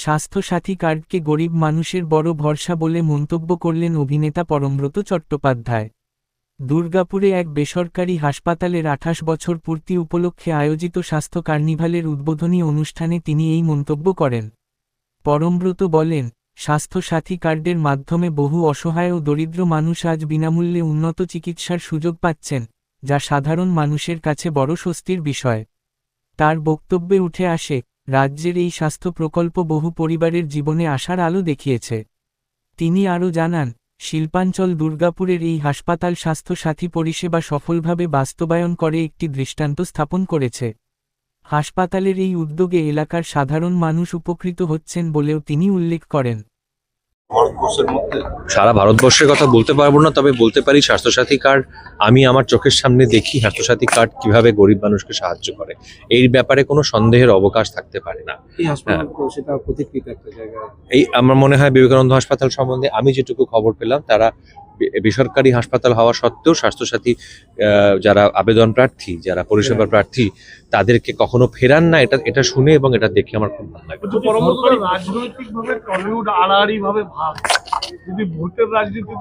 স্বাস্থ্যসাথী কার্ডকে গরিব মানুষের বড় ভরসা বলে মন্তব্য করলেন অভিনেতা পরমব্রত চট্টোপাধ্যায়। দুর্গাপুরে এক বেসরকারি হাসপাতালের 28 বছর পূর্তি উপলক্ষে আয়োজিত স্বাস্থ্য কার্নিভালের উদ্বোধনী অনুষ্ঠানে তিনি এই মন্তব্য করেন। পরমব্রত বলেন, স্বাস্থ্যসাথী কার্ডের মাধ্যমে বহু অসহায় ও দরিদ্র মানুষ আজ বিনামূল্যে উন্নত চিকিৎসার সুযোগ পাচ্ছেন, যা সাধারণ মানুষের কাছে বড় স্বস্তির বিষয়। তার বক্তব্যে উঠে আসে, রাজ্যের এই স্বাস্থ্য প্রকল্প বহু পরিবারের জীবনে আশার আলো দেখিয়েছে। তিনি আরও জানান, শিল্পাঞ্চল দুর্গাপুরের এই হাসপাতাল স্বাস্থ্যসাথী পরিষেবা সফলভাবে বাস্তবায়ন করে একটি দৃষ্টান্ত স্থাপন করেছে। হাসপাতালের এই উদ্যোগে এলাকার সাধারণ মানুষ উপকৃত হচ্ছেন বলেও তিনি উল্লেখ করেন। সারা ভারতবর্ষের কথা বলতে পারবো না, তবে বলতে পারি স্বাস্থ্যসাথী কার্ড আমি আমার চোখের সামনে দেখি স্বাস্থ্যসাথী কার্ড কিভাবে গরিব মানুষকে সাহায্য করে। এই ব্যাপারে কোনো সন্দেহের অবকাশ থাকতে পারে না। এই আমার মনে হয় বিবেকানন্দ হাসপাতাল সম্বন্ধে আমি যেটুকু খবর পেলাম, তারা বেসরকারি হাসপাতাল হওয়া সত্ত্বেও স্বাস্থ্যসাথী যারা আবেদন প্রার্থী, যারা পরিষেবা প্রার্থী, তাদেরকে কখনো ফেরান না। এটা শুনে এবং এটা দেখে আমার খুব ভালো লাগে। রাজনৈতিকভাবে টলিউড আড়াআড়ি ভাবে ভাব, যদি ভোটের রাজনীতি